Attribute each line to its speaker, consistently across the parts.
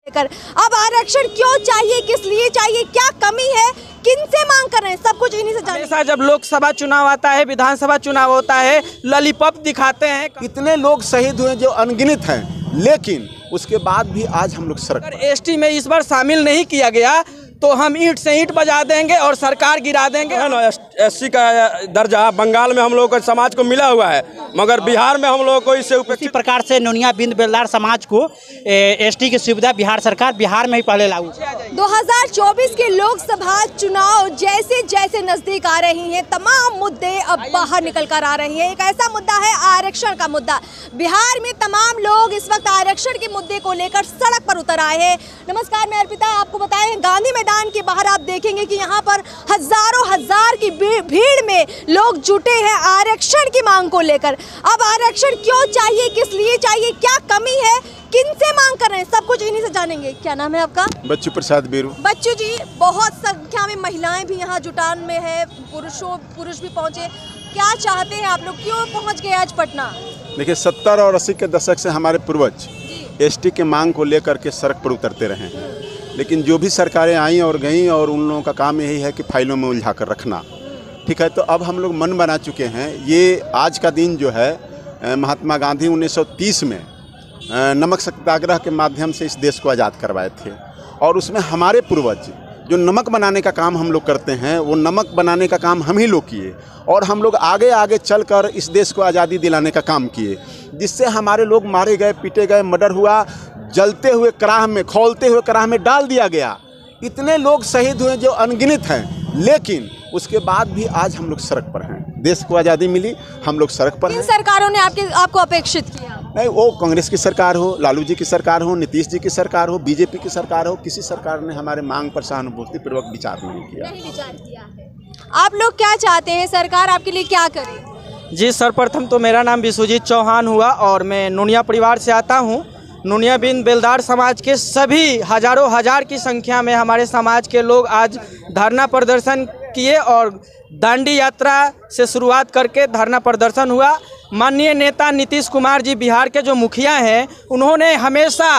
Speaker 1: अब आरक्षण क्यों चाहिए, किस लिए चाहिए, क्या कमी है, किनसे मांग कर रहे हैं, सब कुछ इन्हीं से जानेंगे।
Speaker 2: हमेशा जब लोकसभा चुनाव आता है, विधानसभा चुनाव होता है, लॉलीपॉप दिखाते हैं।
Speaker 3: कितने लोग शहीद हुए जो अनगिनत हैं, लेकिन उसके बाद भी आज हम लोग सड़क
Speaker 2: अगर एसटी में इस बार शामिल नहीं किया गया तो हम ईंट से ईंट बजा देंगे और सरकार गिरा देंगे।
Speaker 4: है ना, एससी का दर्जा बंगाल में हम लोगों को समाज को मिला हुआ है, मगर बिहार में हम लोगों को इससे
Speaker 5: उसी प्रकार से नोनिया बिंद बेलदार समाज को एसटी की सुविधा बिहार सरकार बिहार में ही पहले लागू।
Speaker 1: 2024 के लोकसभा चुनाव जैसे जैसे नजदीक आ रही हैं, तमाम मुद्दे अब बाहर निकल कर आ रही हैं। एक ऐसा मुद्दा है आरक्षण का मुद्दा। बिहार में तमाम लोग इस वक्त आरक्षण के मुद्दे को लेकर सड़क पर उतर आए हैं। नमस्कार, मैं अर्पिता, आपको बताएं गांधी मैदान के बाहर आप देखेंगे कि यहाँ पर हजारों हजार की भीड़ में लोग जुटे हैं आरक्षण की मांग को लेकर। अब आरक्षण क्यों चाहिए, किस लिए चाहिए, क्या कमी है, किनसे मांग कर रहे हैं, सब कुछ इन्हीं से जानेंगे। क्या नाम है आपका?
Speaker 3: बच्चू प्रसाद बीरू।
Speaker 1: बच्चू जी, बहुत संख्या में महिलाएं भी यहाँ जुटान में है, पुरुष भी पहुंचे। क्या चाहते हैं आप लोग, क्यों पहुंच गए आज पटना?
Speaker 3: देखिए, 70 और 80 के दशक से हमारे पूर्वज एसटी के मांग को लेकर के सड़क पर उतरते रहे हैं, लेकिन जो भी सरकारें आई और गईं और उन लोगों का काम यही है कि फाइलों में उलझा कर रखना। ठीक है, तो अब हम लोग मन बना चुके हैं। ये आज का दिन जो है, महात्मा गांधी 1930 में नमक सत्याग्रह के माध्यम से इस देश को आज़ाद करवाए थे, और उसमें हमारे पूर्वज जो नमक बनाने का काम हम लोग करते हैं, वो नमक बनाने का काम हम ही लोग किए, और हम लोग आगे आगे चलकर इस देश को आज़ादी दिलाने का काम किए, जिससे हमारे लोग मारे गए, पीटे गए, मर्डर हुआ, जलते हुए कराह में, खौलते हुए कराह में डाल दिया गया। इतने लोग शहीद हुए जो अनगिनत हैं, लेकिन उसके बाद भी आज हम लोग सड़क पर हैं। देश को आज़ादी मिली, हम लोग सड़क पर हैं।
Speaker 1: किन सरकारों ने आपको अपेक्षित किया?
Speaker 3: नहीं, वो कांग्रेस की सरकार हो, लालू जी की सरकार हो, नीतीश जी की सरकार हो, बीजेपी की सरकार हो, किसी सरकार ने हमारे मांग पर सहानुभूतिपूर्वक विचार नहीं किया
Speaker 1: है। आप लोग क्या चाहते हैं, सरकार आपके लिए क्या करे?
Speaker 2: जी, सर्वप्रथम तो मेरा नाम विश्वजीत चौहान हुआ और मैं नोनिया परिवार से आता हूँ। नोनिया बिन बेलदार समाज के सभी हजारों हजार की संख्या में हमारे समाज के लोग आज धरना प्रदर्शन किए और दांडी यात्रा से शुरुआत करके धरना प्रदर्शन हुआ। माननीय नेता नीतीश कुमार जी, बिहार के जो मुखिया हैं, उन्होंने हमेशा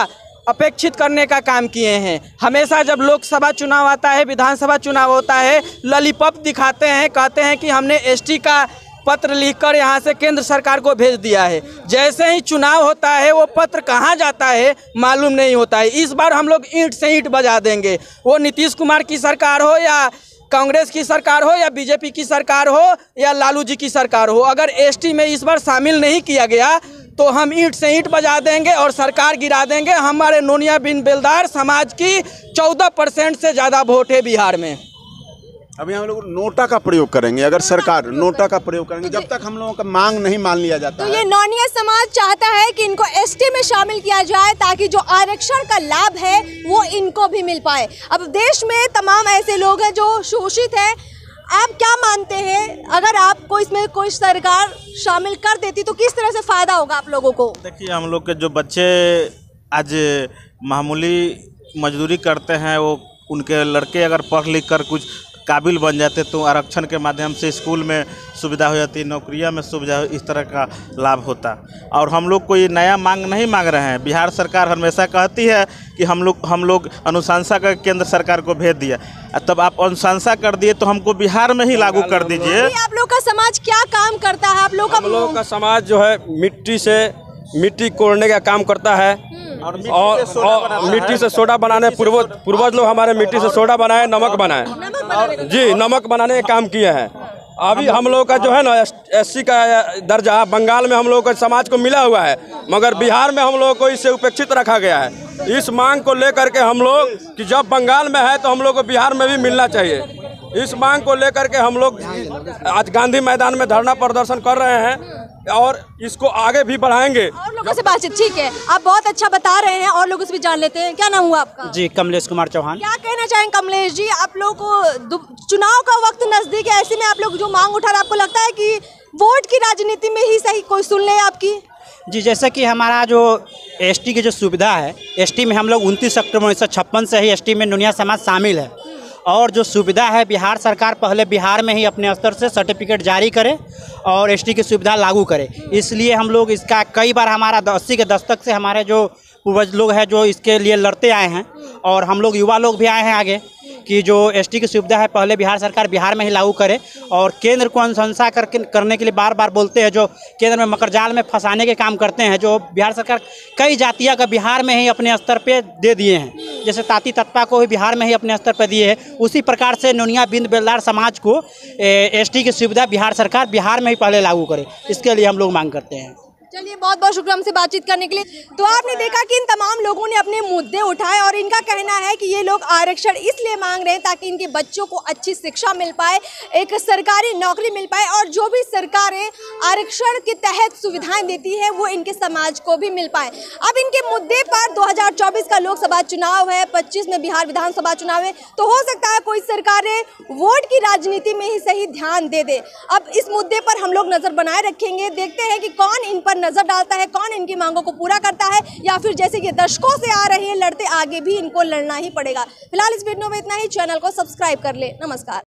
Speaker 2: अपेक्षित करने का काम किए हैं। हमेशा जब लोकसभा चुनाव आता है, विधानसभा चुनाव होता है, लॉलीपॉप दिखाते हैं, कहते हैं कि हमने एसटी का पत्र लिखकर यहाँ से केंद्र सरकार को भेज दिया है। जैसे ही चुनाव होता है वो पत्र कहाँ जाता है मालूम नहीं होता है। इस बार हम लोग ईंट से ईंट बजा देंगे, वो नीतीश कुमार की सरकार हो या कांग्रेस की सरकार हो या बीजेपी की सरकार हो या लालू जी की सरकार हो। अगर एसटी में इस बार शामिल नहीं किया गया तो हम ईंट से ईंट बजा देंगे और सरकार गिरा देंगे। हमारे नोनिया बिन बेलदार समाज की 14% से ज़्यादा वोट है बिहार में।
Speaker 3: अभी हम लोग नोटा का प्रयोग करेंगे, अगर सरकार नोटा का प्रयोग करेंगे, जब तक हम लोगों का मांग नहीं मान लिया जाता।
Speaker 1: तो ये नोनिया समाज चाहता है कि इनको एसटी में शामिल किया जाए ताकि जो आरक्षण का लाभ है वो इनको भी मिल पाए। अब देश में तमाम ऐसे लोग हैं जो शोषित हैं। आप क्या मानते हैं, अगर आपको इसमें कोई सरकार शामिल कर देती तो किस तरह से फायदा होगा आप लोगों को?
Speaker 6: देखिए, हम लोग के जो बच्चे आज मामूली मजदूरी करते हैं, वो उनके लड़के अगर पढ़ लिख कर कुछ काबिल बन जाते तो आरक्षण के माध्यम से स्कूल में सुविधा हो जाती, नौकरियां में सुविधा, इस तरह का लाभ होता। और हम लोग कोई नया मांग नहीं मांग रहे हैं। बिहार सरकार हमेशा कहती है कि हम लोग अनुशंसा का केंद्र सरकार को भेज दिया, तब आप अनुशंसा कर दिए तो हमको बिहार में ही लागू कर दीजिए।
Speaker 1: आप लोग का समाज क्या काम करता है? आप लोग
Speaker 4: का समाज जो है मिट्टी कोड़ने का काम करता है और मिट्टी से सोडा बनाने, पूर्वज लोग हमारे मिट्टी से सोडा बनाए, नमक बनाए, जी नमक बनाने का काम किए हैं। अभी हम लोग का जो है ना, एससी का दर्जा बंगाल में हम लोग का समाज को मिला हुआ है, मगर बिहार में हम लोग को इससे उपेक्षित रखा गया है। इस मांग को लेकर के हम लोग कि जब बंगाल में है तो हम लोग को बिहार में भी मिलना चाहिए। इस मांग को लेकर के हम लोग आज गांधी मैदान में धरना प्रदर्शन कर रहे हैं और इसको आगे भी बढ़ाएंगे।
Speaker 1: और लोगों से बातचीत, ठीक है, आप बहुत अच्छा बता रहे हैं और लोगों से भी जान लेते हैं। क्या नाम हुआ आपका?
Speaker 5: जी, कमलेश कुमार चौहान।
Speaker 1: क्या कहना चाहेंगे कमलेश जी? आप लोग को चुनाव का वक्त नजदीक है, ऐसे में आप लोग जो मांग उठा रहे हैं, आपको लगता है कि वोट की राजनीति में ही सही कोई सुन ले आपकी?
Speaker 5: जी, जैसे कि हमारा जो एसटी की जो सुविधा है, एसटी में हम लोग 29 अक्टूबर 1956 से ही एसटी में नोनिया समाज शामिल है, और जो सुविधा है बिहार सरकार पहले बिहार में ही अपने स्तर से सर्टिफिकेट जारी करे और एसटी की सुविधा लागू करे। इसलिए हम लोग इसका कई बार हमारा 80 के दशक से हमारे जो पूर्वज लोग हैं जो इसके लिए लड़ते आए हैं, और हम लोग युवा लोग भी आए हैं आगे कि जो एसटी की सुविधा है पहले बिहार सरकार बिहार में ही लागू करे, और केंद्र को अनुशंसा करने के लिए बार बार बोलते हैं, जो केंद्र में मकरजाल में फंसाने के काम करते हैं, जो बिहार सरकार कई जातियाँ का बिहार में ही अपने स्तर पे दे दिए हैं, जैसे ताती तत्पा को भी बिहार में ही अपने स्तर पर दिए हैं, उसी प्रकार से नोनिया बिंद बेलदार समाज को एसटी की सुविधा बिहार सरकार बिहार में ही पहले लागू करे, इसके लिए हम लोग मांग करते हैं।
Speaker 1: चलिए, बहुत बहुत शुक्रिया हमसे बातचीत करने के लिए। तो आपने देखा कि इन तमाम लोगों ने अपने मुद्दे उठाए और इनका कहना है कि ये लोग आरक्षण इसलिए मांग रहे हैं ताकि इनके बच्चों को अच्छी शिक्षा मिल पाए, एक सरकारी नौकरी मिल पाए, और जो भी सरकारें आरक्षण के तहत सुविधाएं देती है वो इनके समाज को भी मिल पाए। अब इनके मुद्दे पर 2024 का लोकसभा चुनाव है, 25 में बिहार विधानसभा चुनाव है, तो हो सकता है कोई सरकारें वोट की राजनीति में ही सही ध्यान दे दे। अब इस मुद्दे पर हम लोग नजर बनाए रखेंगे, देखते हैं कि कौन इन पर नजर डालता है, कौन इनकी मांगों को पूरा करता है, या फिर जैसे ये दशकों से आ रहे हैं लड़ते आगे भी इनको लड़ना ही पड़ेगा। फिलहाल इस वीडियो में इतना ही। चैनल को सब्सक्राइब कर ले। नमस्कार।